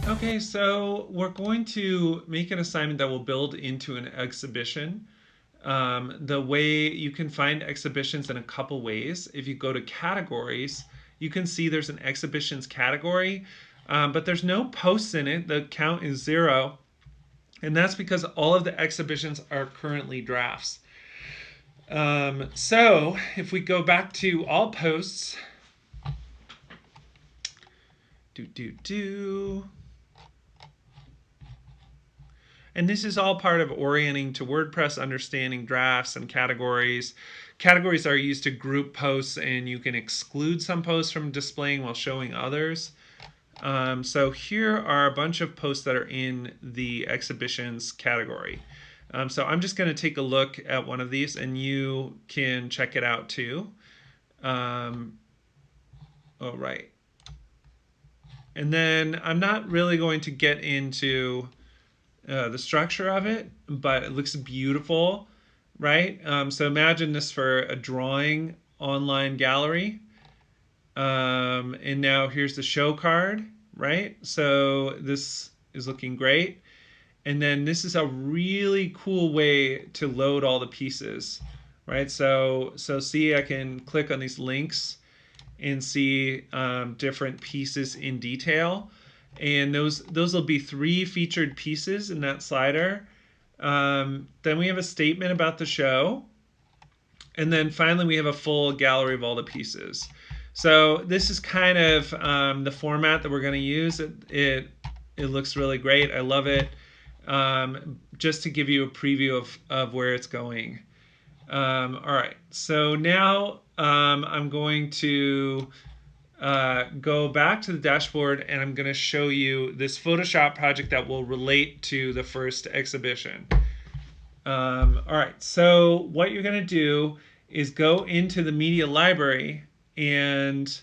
Okay, so we're going to make an assignment that will build into an exhibition. The way you can find exhibitions in a couple ways. If you go to categories, you can see there's an exhibitions category, but there's no posts in it. The count is 0, and that's because all of the exhibitions are currently drafts. So if we go back to all posts, do do do. And this is all part of orienting to WordPress, understanding drafts and categories. Categories are used to group posts, and you can exclude some posts from displaying while showing others. So here are a bunch of posts that are in the exhibitions category. So I'm just going to take a look at one of these, and you can check it out too. All right. And then I'm not really going to get into the structure of it, but it looks beautiful, right? So imagine this for a drawing online gallery. And now here's the show card, right? So this is looking great. And then this is a really cool way to load all the pieces, right? So see, I can click on these links and see different pieces in detail. And those will be 3 featured pieces in that slider. Then we have a statement about the show. And then finally, we have a full gallery of all the pieces. So this is kind of the format that we're going to use. It looks really great. I love it. Just to give you a preview of where it's going. All right. So now I'm going to go back to the dashboard, and I'm going to show you this Photoshop project that will relate to the first exhibition. All right, so what you're going to do is go into the media library, and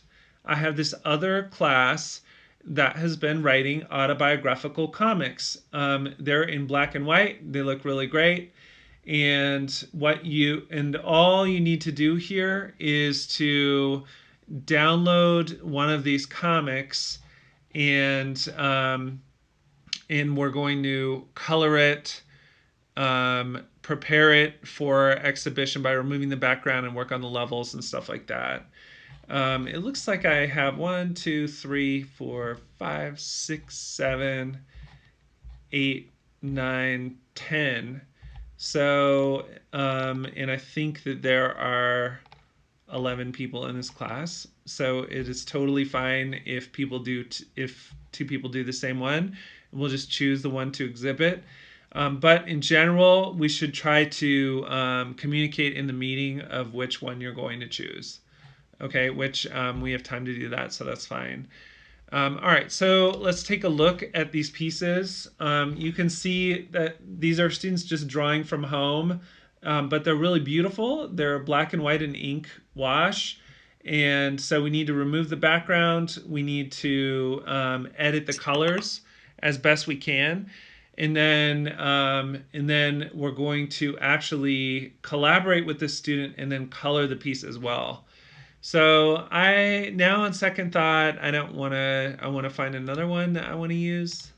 I have this other class that has been writing autobiographical comics. They're in black and white. They look really great. And all you need to do here is to download one of these comics, and we're going to color it, prepare it for exhibition by removing the background and work on the levels and stuff like that. It looks like I have 1, 2, 3, 4, 5, 6, 7, 8, 9, 10. So, and I think that there are 11 people in this class. So it is totally fine if if 2 people do the same one. We'll just choose the one to exhibit. But in general, we should try to communicate in the meeting of which one you're going to choose. Okay, which we have time to do that, so that's fine. All right, so let's take a look at these pieces. You can see that these are students just drawing from home, but they're really beautiful. They're black and white and ink wash. And so we need to remove the background. We need to edit the colors as best we can. And then we're going to actually collaborate with the student and then color the piece as well. So I now on second thought, I don't want to. I want to find another one that I want to use.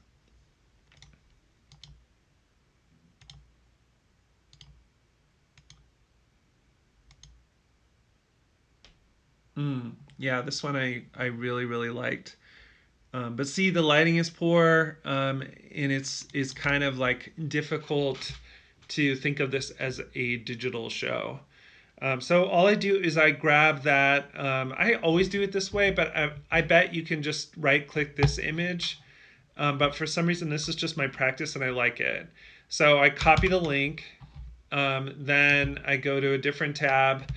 Yeah, this one I really really liked. But see, the lighting is poor, and it's kind of like difficult to think of this as a digital show. So all I do is I grab that. I always do it this way, but I bet you can just right click this image. But for some reason, this is just my practice and I like it. So I copy the link. Then I go to a different tab,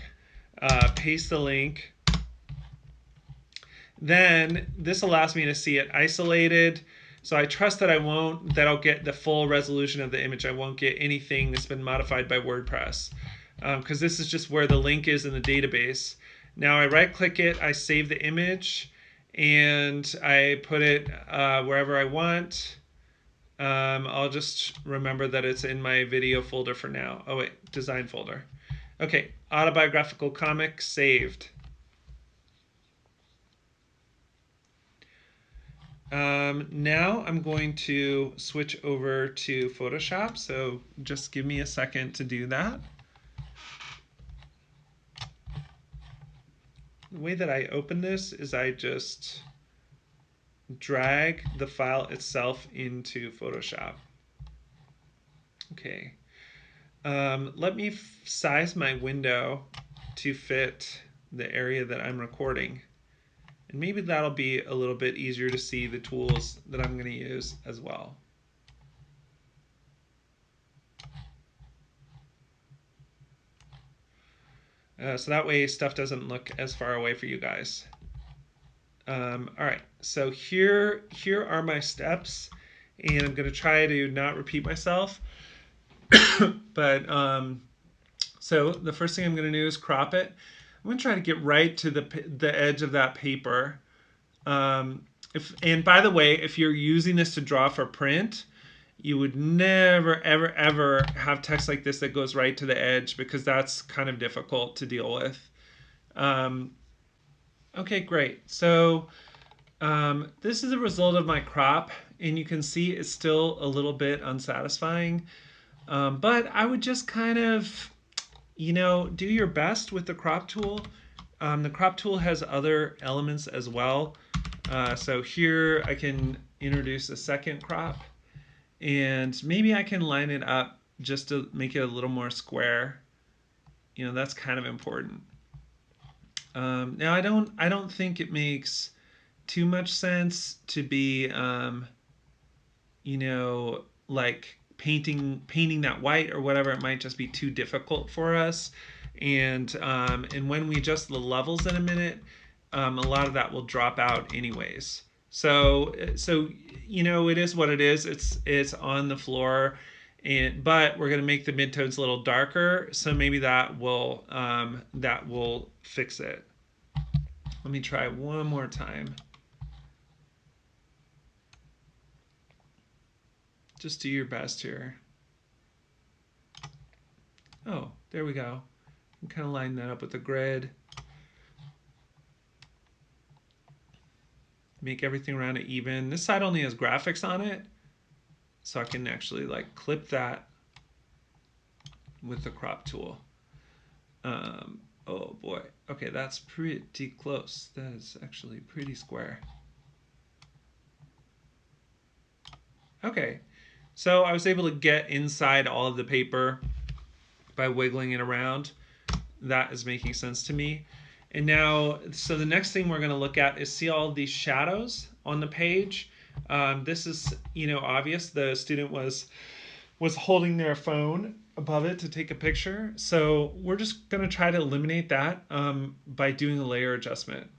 paste the link. Then this allows me to see it isolated. So I trust that I'll get the full resolution of the image. I won't get anything that's been modified by WordPress, because this is just where the link is in the database. Now I right click it, I save the image, and I put it wherever I want. I'll just remember that it's in my video folder for now. Oh wait, design folder. Okay, autobiographical comic saved. Now I'm going to switch over to Photoshop, so just give me a second to do that. The way that I open this is I just drag the file itself into Photoshop. Okay. Let me size my window to fit the area that I'm recording. And maybe that'll be a little bit easier to see the tools that I'm going to use as well. So that way stuff doesn't look as far away for you guys. All right, so here are my steps, and I'm going to try to not repeat myself. But so the first thing I'm going to do is crop it. I'm going to try to get right to the edge of that paper. And by the way, if you're using this to draw for print, you would never, ever, ever have text like this that goes right to the edge, because that's kind of difficult to deal with. Okay, great. So this is a result of my crop, and you can see it's still a little bit unsatisfying. But I would just kind of, do your best with the crop tool. The crop tool has other elements as well. So here I can introduce a second crop, and maybe I can line it up just to make it a little more square. That's kind of important. Now I don't think it makes too much sense to be, like painting that white or whatever. It might just be too difficult for us. And when we adjust the levels in a minute, a lot of that will drop out anyways. So it is what it is. It's on the floor, but we're going to make the midtones a little darker, so maybe that will fix it. Let me try one more time. Just do your best here. Oh, there we go. And kind of line that up with the grid. Make everything around it even. This side only has graphics on it, so I can actually like clip that with the crop tool. Oh boy. Okay, that's pretty close. That is actually pretty square. Okay, so I was able to get inside all of the paper by wiggling it around. That is making sense to me. And now, so the next thing we're going to look at is see all these shadows on the page. This is, obvious. The student was holding their phone above it to take a picture. So we're just going to try to eliminate that by doing a layer adjustment.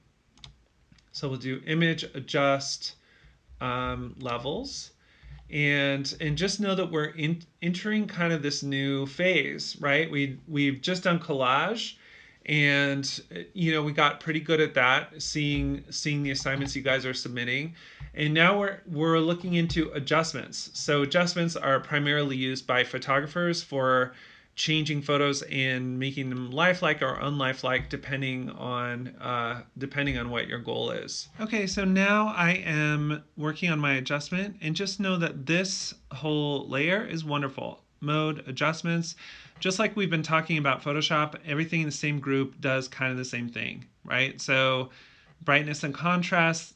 So we'll do image adjust levels. And just know that we're entering kind of this new phase, right? We've just done collage, and we got pretty good at that, seeing the assignments you guys are submitting. And now we're looking into adjustments. So adjustments are primarily used by photographers for changing photos and making them lifelike or unlifelike, depending on what your goal is. Okay, so now I am working on my adjustment, and just know that this whole layer is wonderful. Mode, adjustments, just like we've been talking about Photoshop, everything in the same group does kind of the same thing, right? So brightness and contrast,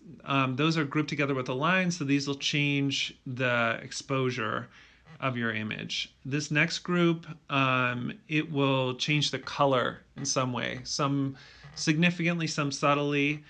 those are grouped together with a line, so these will change the exposure of your image. This next group, it will change the color in some way, some significantly, some subtly.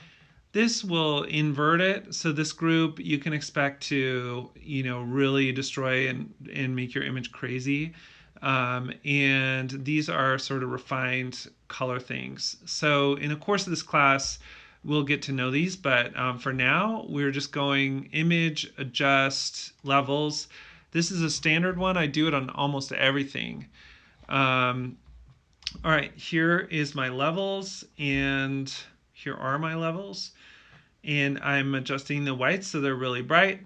This will invert it. So this group, you can expect to, really destroy and make your image crazy. And these are sort of refined color things. So in the course of this class, we'll get to know these, but for now, we're just going image, adjust, levels. This is a standard one. I do it on almost everything. All right, here is my levels, and here are my levels. And I'm adjusting the whites so they're really bright,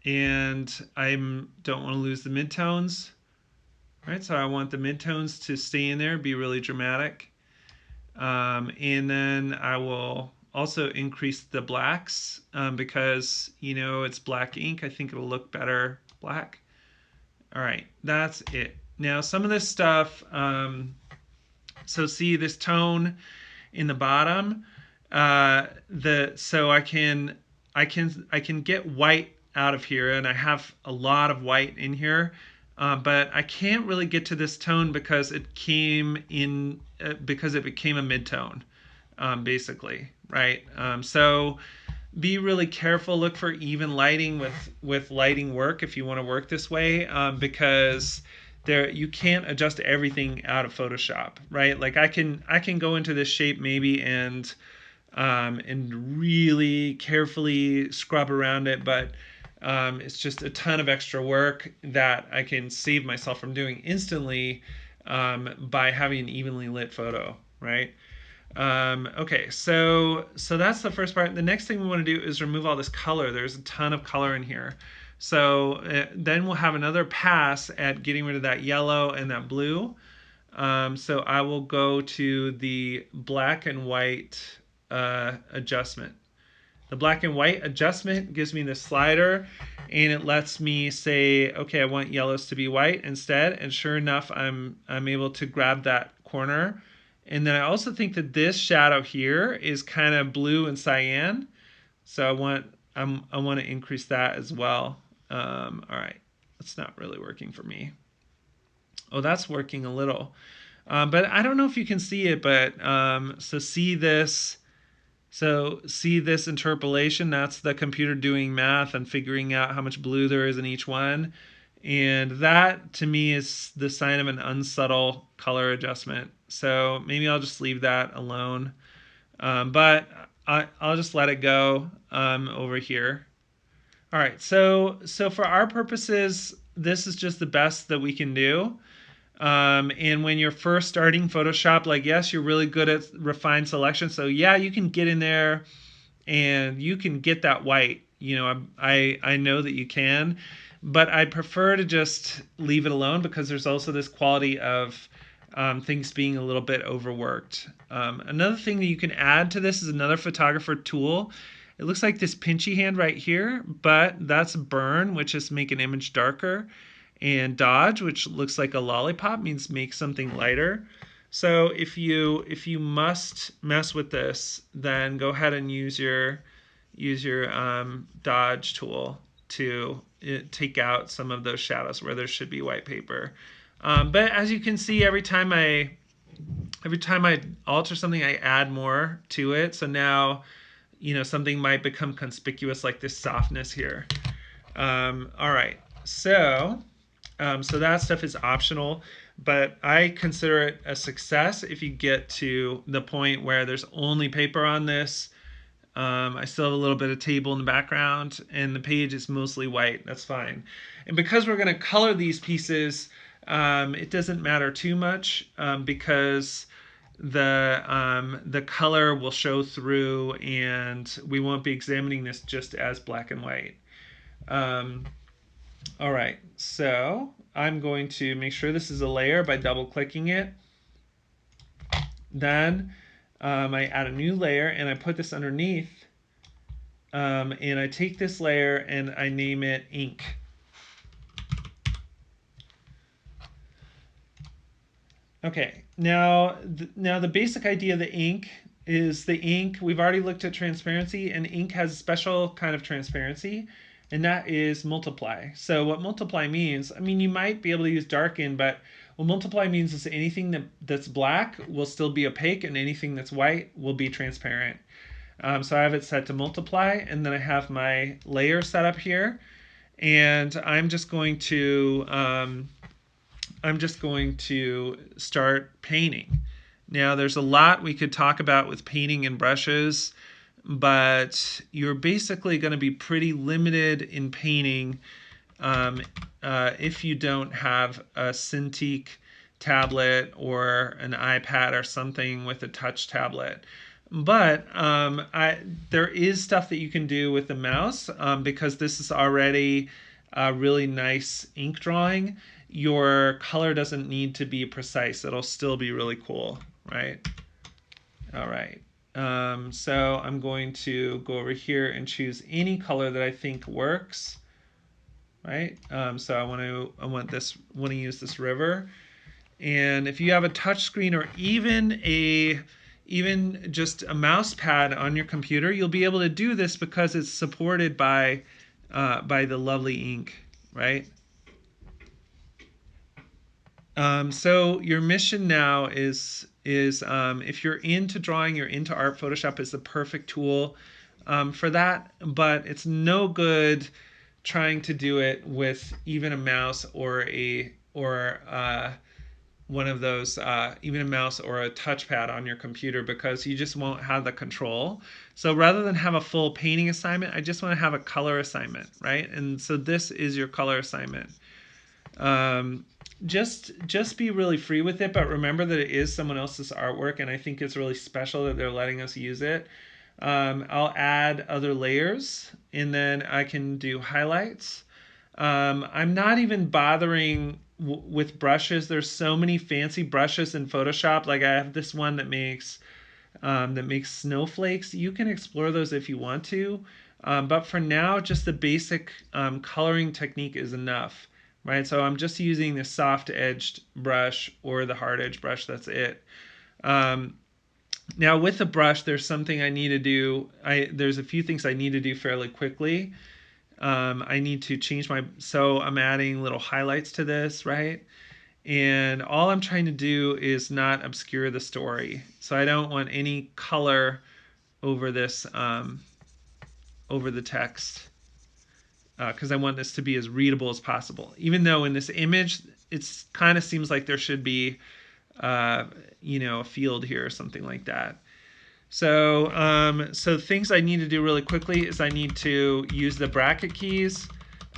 and I don't want to lose the midtones. All right, so I want the midtones to stay in there, be really dramatic. And then I will also increase the blacks because, you know, it's black ink. I think it'll look better black. All right, that's it. Now some of this stuff, so see this tone in the bottom, so I can get white out of here, and I have a lot of white in here, but I can't really get to this tone because it came in because it became a midtone, basically, right? So be really careful. Look for even lighting with lighting work if you want to work this way, because there you can't adjust everything out of Photoshop, right? Like I can go into this shape maybe and really carefully scrub around it, but it's just a ton of extra work that I can save myself from doing instantly by having an evenly lit photo, right? Okay, so that's the first part. The next thing we want to do is remove all this color. There's a ton of color in here. So then we'll have another pass at getting rid of that yellow and that blue. So I will go to the black and white adjustment. The black and white adjustment gives me the slider, and it lets me say, okay, I want yellows to be white instead. And sure enough, I'm able to grab that corner. And then I also think that this shadow here is kind of blue and cyan, so I want to increase that as well. All right, that's not really working for me. Oh, that's working a little, but I don't know if you can see it. But so see this. So see this interpolation, that's the computer doing math and figuring out how much blue there is in each one. And that to me is the sign of an unsubtle color adjustment. So maybe I'll just leave that alone. But I'll just let it go over here. All right, so for our purposes, this is just the best that we can do. And when you're first starting Photoshop, like, yes, you're really good at refined selection. So yeah, you can get in there and you can get that white. You know, I know that you can, but I prefer to just leave it alone because there's also this quality of things being a little bit overworked. Another thing that you can add to this is another photographer tool. It looks like this pinchy hand right here, but that's burn, which is make an image darker. And dodge, which looks like a lollipop, means make something lighter. So if you must mess with this, then go ahead and use your dodge tool to take out some of those shadows where there should be white paper. But as you can see, every time I alter something, I add more to it. So now, you know, something might become conspicuous, like this softness here. All right, so that stuff is optional, but I consider it a success if you get to the point where there's only paper on this. I still have a little bit of table in the background, and the page is mostly white. That's fine. And because we're going to color these pieces, it doesn't matter too much because the color will show through, and we won't be examining this just as black and white. All right, so I'm going to make sure this is a layer by double clicking it. Then I add a new layer and I put this underneath, and I take this layer and I name it ink. Okay, now the basic idea of the ink is the ink, we've already looked at transparency, and ink has a special kind of transparency, and that is multiply. So what multiply means, I mean, you might be able to use darken, but what multiply means is anything that's black will still be opaque, and anything that's white will be transparent. So I have it set to multiply, and then I have my layer set up here, and I'm just going to start painting. Now there's a lot we could talk about with painting and brushes, but you're basically going to be pretty limited in painting if you don't have a Cintiq tablet or an iPad or something with a touch tablet. But there is stuff that you can do with the mouse because this is already a really nice ink drawing. Your color doesn't need to be precise. It'll still be really cool, right? All right. So I'm going to go over here and choose any color that I think works, right? So I want to use this river. And if you have a touch screen or even just a mouse pad on your computer, you'll be able to do this because it's supported by the lovely ink, right? So your mission now is if you're into drawing, you're into art, Photoshop is the perfect tool for that. But it's no good trying to do it with even a mouse or one of those, even a mouse or a touchpad on your computer, because you just won't have the control. So rather than have a full painting assignment, I just want to have a color assignment, right? And so this is your color assignment. Um, just be really free with it, but remember that it is someone else's artwork, and I think it's really special that they're letting us use it. I'll add other layers, and then I can do highlights. I'm not even bothering with brushes. There's so many fancy brushes in Photoshop. Like I have this one that makes snowflakes. You can explore those if you want to, but for now, just the basic coloring technique is enough, right? So I'm just using the soft edged brush or the hard edged brush. That's it. Um, Now with the brush, there's something I need to do. There's a few things I need to do fairly quickly. I need to change so I'm adding little highlights to this, right? And all I'm trying to do is not obscure the story. So I don't want any color over this, over the text, because I want this to be as readable as possible. Even though in this image, it's kind of seems like there should be, a field here or something like that. So things I need to do really quickly is I need to use the bracket keys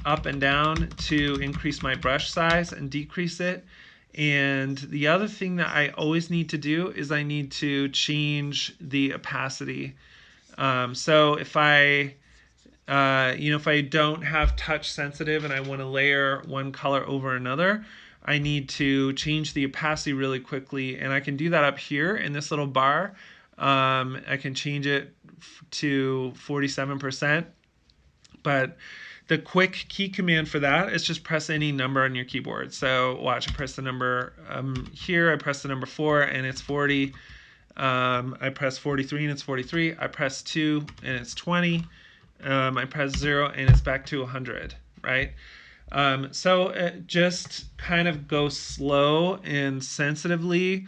up and down to increase my brush size and decrease it. And the other thing that I always need to do is I need to change the opacity. So if I don't have touch sensitive and I want to layer one color over another, I need to change the opacity really quickly, and I can do that up here in this little bar. I can change it to 47%, but the quick key command for that is just press any number on your keyboard. So watch, I press the number here, I press the number 4 and it's 40. I press 43 and it's 43. I press 2 and it's 20. I press 0 and it's back to 100, right? So just kind of go slow and sensitively.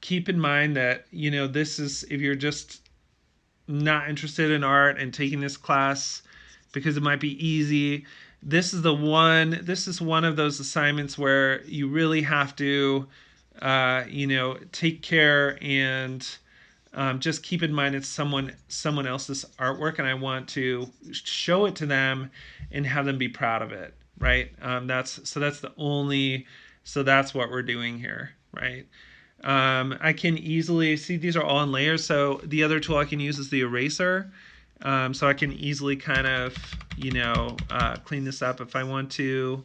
Keep in mind that, this is, if you're just not interested in art and taking this class because it might be easy, this is one of those assignments where you really have to, take care and just keep in mind it's someone else's artwork, and I want to show it to them and have them be proud of it, right? That's what we're doing here, right? I can easily see these are all in layers, so the other tool I can use is the eraser. So I can easily kind of, clean this up if I want to.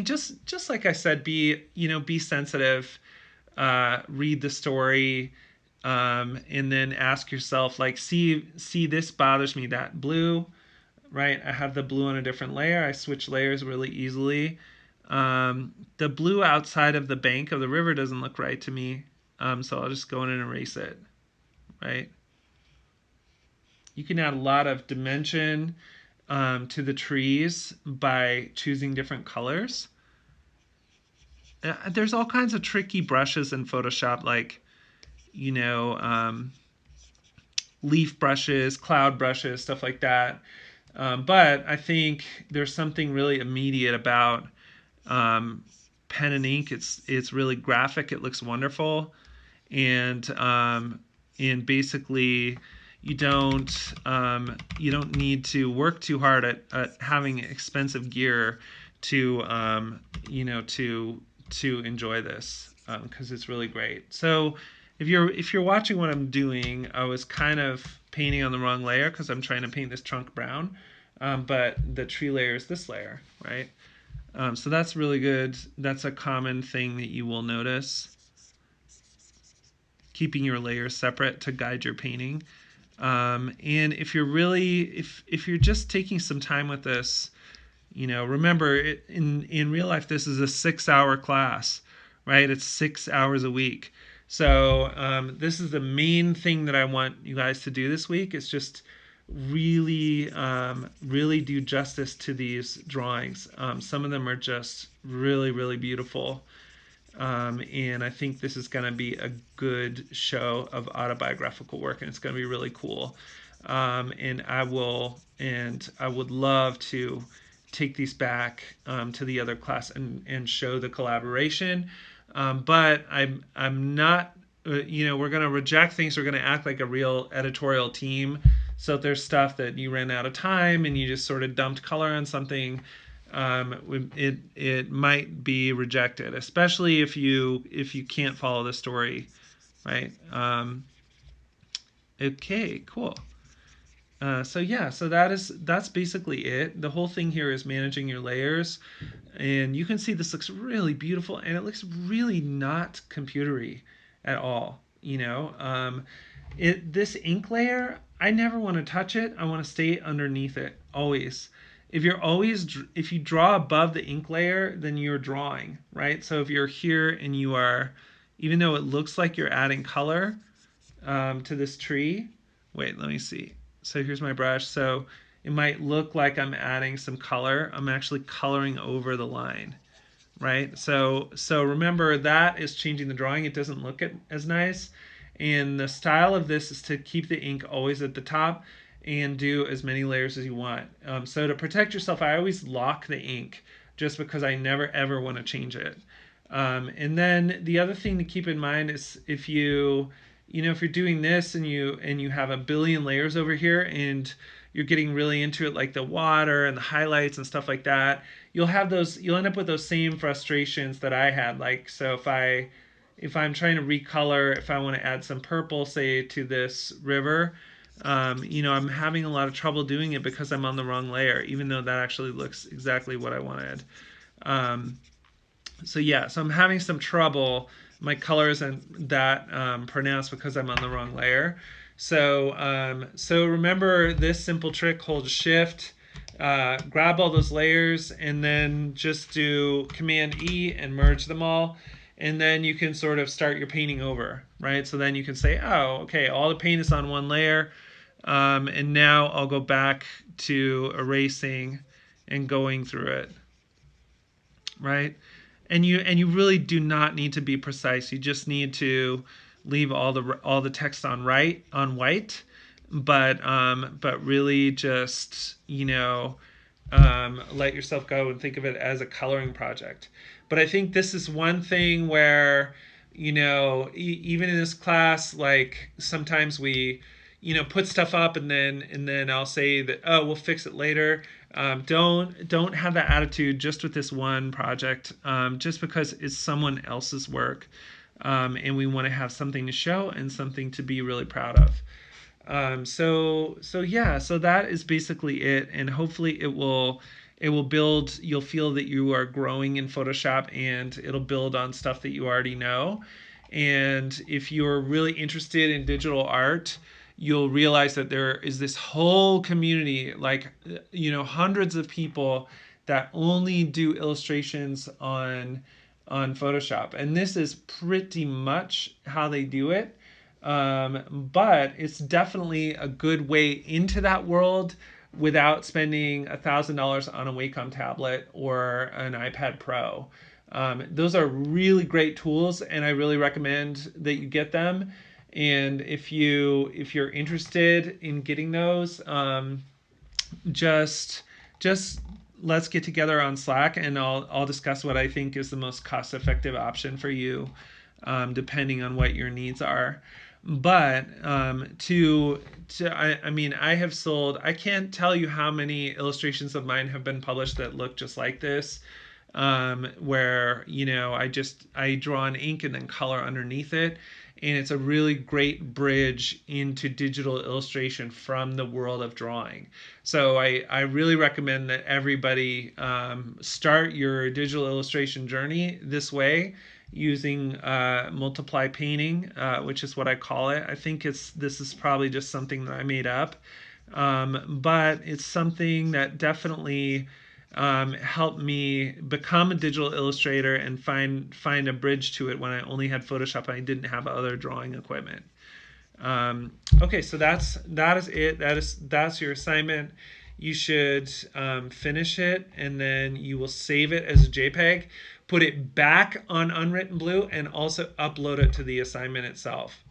Just like I said, be sensitive, read the story, and then ask yourself, like, see, this bothers me, that blue, right? I have the blue on a different layer. I switch layers really easily. The blue outside of the bank of the river doesn't look right to me, so I'll just go in and erase it, right? You can add a lot of dimension to the trees by choosing different colors. There's all kinds of tricky brushes in Photoshop, like, leaf brushes, cloud brushes, stuff like that. But I think there's something really immediate about pen and ink. It's really graphic. It looks wonderful, and basically you don't need to work too hard at having expensive gear to to enjoy this, because it's really great. So if you're watching what I'm doing, I was kind of painting on the wrong layer because I'm trying to paint this trunk brown, but the tree layer is this layer, right? So that's really good. That's a common thing that you will notice. keeping your layers separate to guide your painting. And if you're really, if you're just taking some time with this, remember in real life, this is a 6-hour class, right? It's 6 hours a week. So this is the main thing that I want you guys to do this week. Is just really, really do justice to these drawings. Some of them are just really, really beautiful. And I think this is going to be a good show of autobiographical work, and it's going to be really cool. And I would love to take these back to the other class and show the collaboration. But I'm not, we're going to reject things. We're going to act like a real editorial team. So if there's stuff that you ran out of time and you just sort of dumped color on something, it might be rejected, especially if you can't follow the story, right? Okay, cool. So yeah, so that's basically it. The whole thing here is managing your layers, and you can see this looks really beautiful, and it looks really not computery at all. This ink layer, I never want to touch it. I want to stay underneath it always. If you draw above the ink layer, then you're drawing, right? So if you're here and you are, even though it looks like you're adding color to this tree, wait, let me see. So here's my brush. So it might look like I'm adding some color. I'm actually coloring over the line, right? So remember, that is changing the drawing. It doesn't look as nice. And the style of this is to keep the ink always at the top and do as many layers as you want. So to protect yourself, I always lock the ink just because I never ever want to change it. And then the other thing to keep in mind is if you're doing this and you have a billion layers over here and you're getting really into it, like the water and the highlights and stuff like that, you'll end up with those same frustrations that I had. Like, so if I'm trying to recolor, if I want to add some purple, say, to this river, I'm having a lot of trouble doing it because I'm on the wrong layer, even though that actually looks exactly what I wanted. So I'm having some trouble. My color isn't that pronounced because I'm on the wrong layer. So remember this simple trick: hold Shift, grab all those layers, and then just do Command E and merge them all. And then you can sort of start your painting over, right? So then you can say, oh, okay, all the paint is on one layer. And now I'll go back to erasing and going through it, right? And you really do not need to be precise. You just need to leave all the text on white, but really just let yourself go and think of it as a coloring project. But I think this is one thing where even in this class, like sometimes we put stuff up and then I'll say that, oh, we'll fix it later. Don't have that attitude just with this one project, just because it's someone else's work, and we want to have something to show and something to be really proud of. So that is basically it, and hopefully it will build. You'll feel that you are growing in Photoshop, and it'll build on stuff that you already know. And if you're really interested in digital art, you'll realize that there is this whole community, like hundreds of people that only do illustrations on Photoshop, and this is pretty much how they do it. But it's definitely a good way into that world without spending $1,000 on a Wacom tablet or an iPad Pro. Those are really great tools, and I really recommend that you get them. And if you're interested in getting those, just let's get together on Slack, and I'll discuss what I think is the most cost-effective option for you, depending on what your needs are. But I have sold, I can't tell you how many illustrations of mine have been published that look just like this, where I draw in ink and then color underneath it. and it's a really great bridge into digital illustration from the world of drawing. So I really recommend that everybody start your digital illustration journey this way, using multiply painting, which is what I call it. I think this is probably just something that I made up, but it's something that definitely helped me become a digital illustrator and find a bridge to it when I only had Photoshop and I didn't have other drawing equipment. Okay, so that is it. That's your assignment. You should finish it, and then you will save it as a JPEG, put it back on Unwritten Blue, and also upload it to the assignment itself.